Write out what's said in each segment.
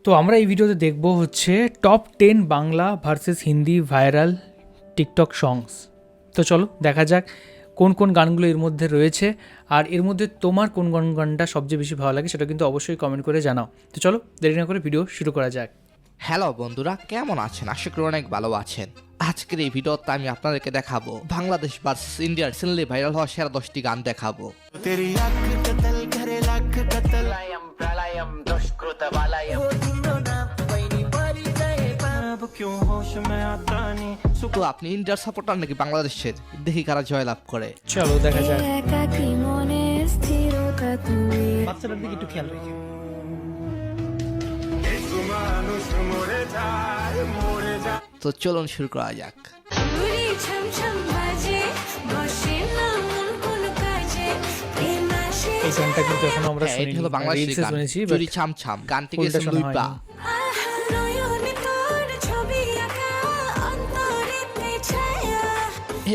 তো আমরা এই ভিডিওতে দেখব হচ্ছে top 10 Bangla versus Hindi viral TikTok songs. তো চলো দেখা যাক কোন কোন গানগুলো এর মধ্যে রয়েছে, আর এর মধ্যে তোমার কোন গানটা সবচেয়ে বেশি ভালো লাগে সেটা কিন্তু অবশ্যই কমেন্ট করে জানাও। তো চলো দেরি না করে ভিডিও শুরু করা যাক। হ্যালো বন্ধুরা, কেমন আছেন? আশা করি অনেক ভালো আছেন। আজকের এই ভিডিওতে আমি আপনাদেরকে দেখাবো বাংলাদেশ ভার্সেস ইন্ডিয়ার রিসেন্টলি ভাইরাল হওয়া সেরা 10টি গান দেখাবো। তো আপনি ইন্ডিয়ার সাপোর্টার নাকি বাংলাদেশের? দেখি কারা জয়লাভ করে। চলো দেখা যাক। বাচ্চাটার দিকে একটু খেয়াল রেখে। তো চলুন শুরু করা যাক। এই গানটা কিন্তু এখনো আমরা হ্যাঁ, এটি শুনিনি, হলো বাংলাদেশের রিলসে গান শুনেছি, চুরি ছাম ছাম। গানটি গেছে শোনা লুইপা। হয়নি।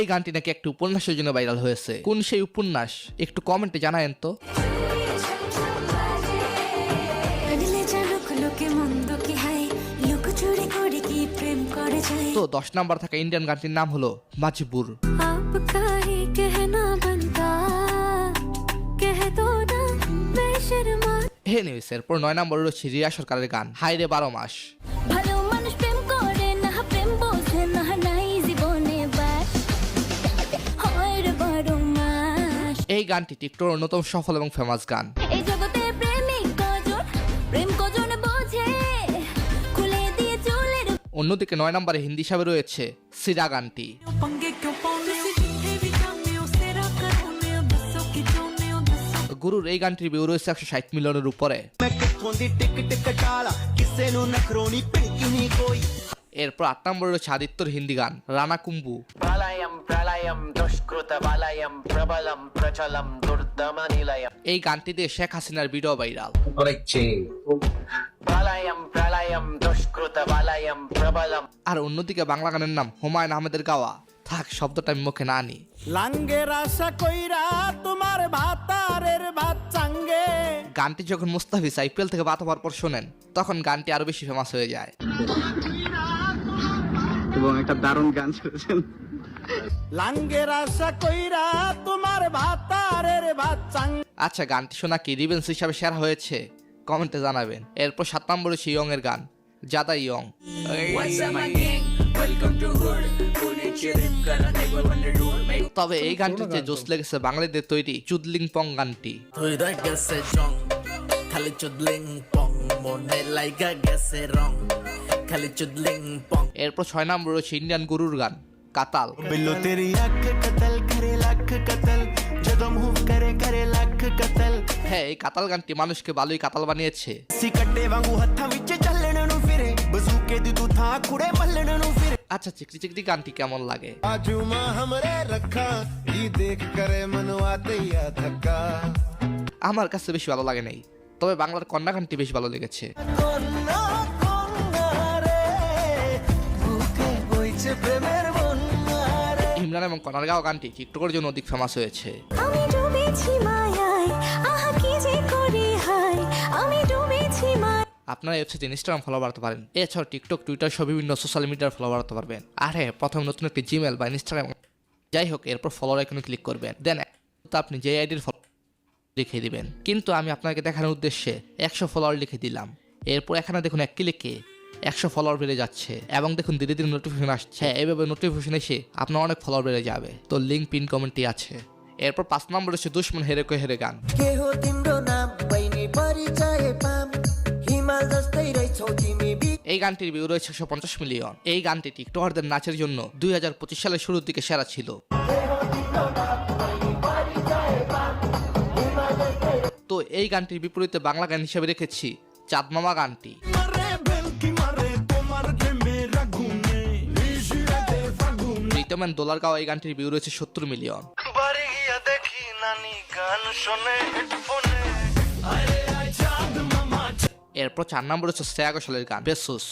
এই গানটি নাকি একটি উপন্যাসের জন্য ভাইরাল হয়েছে। কোন সেই উপন্যাস একটু কমেন্টে জানায়েন তো। তো 10 নাম্বার থাকা ইন্ডিয়ান গানটির নাম হলো মাজবুর। হে নিউজ। এরপর 9 নম্বর রয়েছে রিয়া সরকারের গান হাই রে 12 মাস। এই গানটি টিকটকের অন্যতম সফল এবং ফেমাস গান। অন্যদিকে 9 নম্বরে হিন্দি হিসাবে রয়েছে সিরা গানটি। গুরুর এই গানটির ভিউ রয়েছে 160 মিলিয়নের উপরে। এরপর 8 নম্বরে রয়েছে আদিত্যর হিন্দি গান রানা কুম্বু। এই গানটি দিয়ে শেখ হাসিনার ভিডিও ভাইরাল। আর অন্যদিকে বাংলা গানের নাম হুমায়ুন আহমেদের গাওয়া থাক শব্দটা আমি মুখে না আনি। গানটি যখন মুস্তাফিজ আইপিএল থেকে বাদ হওয়ার পর শোনেন তখন গানটি আরো বেশি ফেমাস হয়ে যায় এবং একটা দারুণ গান শুনেছেন। আচ্ছা, গানটি শোনা কি রিভেন্স হিসাবে সেরা হয়েছে? কমেন্টে জানাবেন। এরপর 7 নম্বরে হচ্ছে ইয়ং এর গান জাদা ইয়ং। তবে এই গানটির যে জোস লেগেছে বাঙালিদের তৈরি চুদলিং পং গানটি। এরপর 6 নম্বর রয়েছে ইন্ডিয়ান গুরুর গান কাতাল। হ্যাঁ, এই কাতাল গানটি মানুষকে ভালোই কাতাল বানিয়েছে। আচ্ছা, চিকরি চিকরি গানটি কেমন লাগে? আমার কাছে বেশি ভালো লাগে নাই, তবে বাংলার কন্যা গানটি বেশি ভালো লেগেছে। ইমরান এবং কনার গাওয়া গানটি টিকটকের জন্য অধিক ফেমাস হয়েছে। আপনারা ওয়েবসাইট ইনস্টাগ্রাম ফলো বাড়াতে পারেন, এছাড়াও টিকটক টুইটার সব বিভিন্ন সোশ্যাল মিডিয়ার ফলো বাড়াতে পারবেন। আর হ্যাঁ, প্রথমে নতুন একটি জিমেল বা ইনস্টাগ্রাম যাই হোক, এরপর ফলোর আইকনে ক্লিক করবেন। দেন আপনি যে আইডির ফলো লিখে দিবেন। কিন্তু আমি আপনাকে দেখানোর উদ্দেশ্যে 100 ফলোয়ার লিখে দিলাম। এরপর এখানে দেখুন এক ক্লিকে 100 ফলোয়ার বেড়ে যাচ্ছে এবং দেখুন ধীরে ধীরে নোটিফিকেশন আসছে। এভাবে নোটিফিকেশন এসে আপনার অনেক ফলোয়ার বেড়ে যাবে। তো লিঙ্ক পিন কমেন্টে আছে। এরপর 5 নম্বর হচ্ছে দুশ্মন হেরে কো হেরে গান। এই গানটির ভিউ রয়েছে 150 মিলিয়ন। এই গানটি টিকটকারদের নাচের জন্য 2025 সালের শুরুর দিকে সেরা ছিল। তো এই গানটির বিপরীতে বাংলা গান হিসেবে রেখেছি চাঁদ মামা গানটি। রিতমেন ডলার গাওয়া এই গানটির ভিউ রয়েছে 70 মিলিয়ন। এরপর 4 নম্বর হচ্ছে শ্রেয়া ঘোষালের গান বেসুস।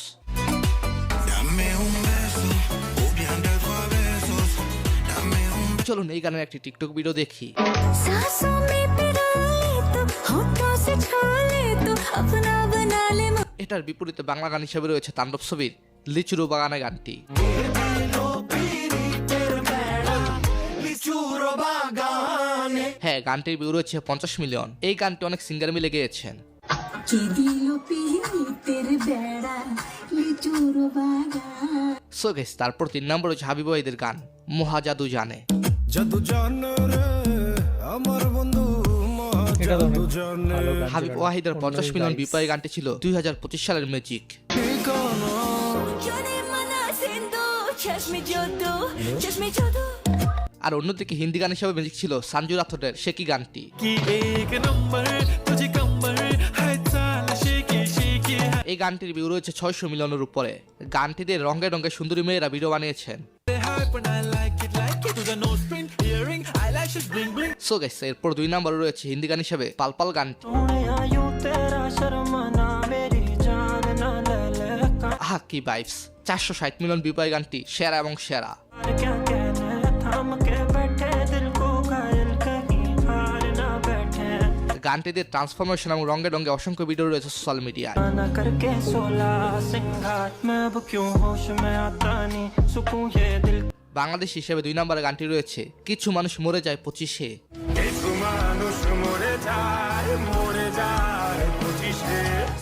চলুন এই গানের একটি টিকটক ভিডিও দেখি। এটার বিপরীতে বাংলা গান হিসেবে রয়েছে তাণ্ডব ছবির লিচুরু বাগানে গানটি। হ্যাঁ, গানটির ভিউ রয়েছে 50 মিলিয়ন। এই গানটি অনেক সিঙ্গার মিলে গেয়েছেন। সো গাইস, তারপর 3 নম্বর হচ্ছে হাবিব ওয়াহিদের গান মহা জাদু জানে। এটা তো অনেক ভালো গান হাবিব ছিল। ওয়াহিদের 50 অন্য মিলিয়ন vibes। বিপরীত গানটি ছিল 2025 সালের ম্যাজিক। আর অন্যদিকে হিন্দি গান হিসেবে ম্যাজিক ছিল সঞ্জু রাথোরের শেকি গানটি। এই গানটির ভিউ রয়েছে 600 মিলিয়নের উপরে। গানটিতে রঙে রঙে সুন্দরী মেয়েরা ভিডিও বানিয়েছেন। সো গাইস, এরপর 2 নম্বরে রয়েছে হিন্দি গান হিসেবে পালপাল গানটি। আহা কি ভাইবস! 460 মিলিয়ন বিপরীত গানটি সেরা এবং সেরা। গানটিতে ট্রান্সফরমেশন এবং রঙে রঙে অসংখ্য ভিডিও রয়েছে সোশ্যাল মিডিয়ায়। বাংলাদেশ হিসেবে 2 নম্বরে গানটি রয়েছে কিছু মানুষ মরে যায় 25-এ।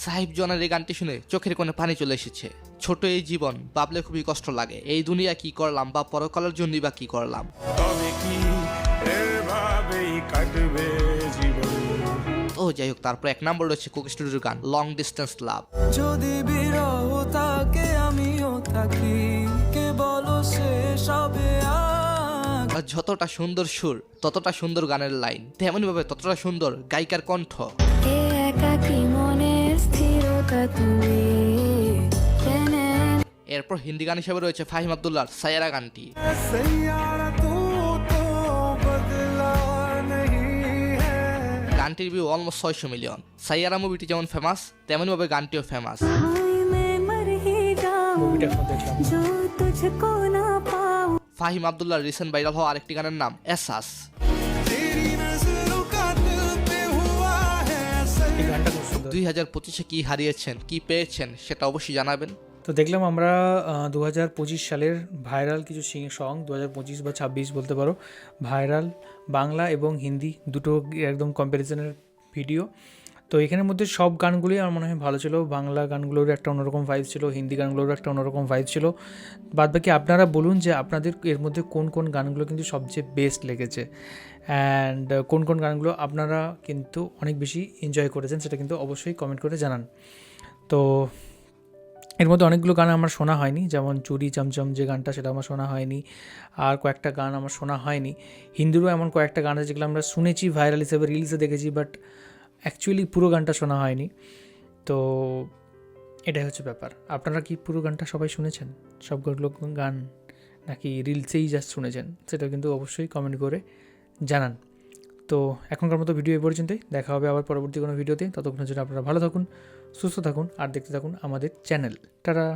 সাহিব জনের এই গানটি শুনে চোখের কোণে পানি চলে এসেছে। ছোট এই জীবন ভাবলে খুবই কষ্ট লাগে। এই দুনিয়া কি করলাম বা পরকালের জন্যই বা কি করলাম। ও যাই হোক, তারপর 1 নম্বর রয়েছে কোক স্টুডিওর গান লং ডিস্টেন্স লাভ। যদি বিরহ থাকে আমিও থাকি কে বলো শেষ হবে আর যতটা সুন্দর সুর ততটা সুন্দর গানের লাইন, তেমনি ভাবে ততটা সুন্দর গায়িকার কণ্ঠ। এরপর হিন্দি গান হিসেবে রয়েছে ফাহিম আব্দুল্লাহর সায়ারা গানটি। গানটির ভিউ অলমোস্ট 600 মিলিয়ন। সাইয়ারা মুভিটি যেমন ফেমাস তেমনি ভাবে গানটিও ফেমাস। মুভিটা এখন দেখলাম। ফাহিম আব্দুল্লাহর রিসেন্ট ভাইরাল হওয়া আরেকটি গানের নাম এসাস। এই গানটা খুব সুন্দর। 2025-এ কি হারিয়েছেন, কি পেয়েছেন সেটা অবশ্যই জানাবেন। তো দেখলাম আমরা 2025 সালের ভাইরাল কিছু সং, 2025 বা 26 বলতে পারো, ভাইরাল বাংলা এবং হিন্দি দুটো একদম কম্প্যারিজনের ভিডিও। তো এখানের মধ্যে সব গানগুলোই আমার মনে হয় ভালো ছিল। বাংলা গানগুলোর একটা অন্যরকম ভাইব ছিল, হিন্দি গানগুলোর একটা অন্যরকম ভাইব ছিল। বাদবাকি আপনারা বলুন যে আপনাদের এর মধ্যে কোন কোন গানগুলো কিন্তু সবচেয়ে বেস্ট লেগেছে, অ্যান্ড কোন কোন গানগুলো আপনারা কিন্তু অনেক বেশি এনজয় করেছেন, সেটা কিন্তু অবশ্যই কমেন্ট করে জানান। তো এর মধ্যে অনেকগুলো গান আমার শোনা হয়নি, যেমন চুরি চমচম যে গানটা, সেটা আমার শোনা হয়নি। আর কয়েকটা গান আমার শোনা হয়নি। হিন্দিরও এমন কয়েকটা গান আছে যেগুলো আমরা শুনেছি ভাইরাল হিসেবে, রিলসে দেখেছি, বাট অ্যাকচুয়ালি পুরো গানটা শোনা হয়নি। তো এটাই হচ্ছে ব্যাপার। আপনারা কি পুরো গানটা সবাই শুনেছেন, সবগুলো গান, নাকি রিলসেই জাস্ট শুনেছেন, সেটা কিন্তু অবশ্যই কমেন্ট করে জানান। তো এখনকার মতো ভিডিও এই পর্যন্তই। দেখা হবে আবার পরবর্তী কোনো ভিডিওতে। ততক্ষণের জন্য আপনারা ভালো থাকুন, সুস্থ থাকুন আর দেখতে থাকুন আমাদের চ্যানেল। টাটা।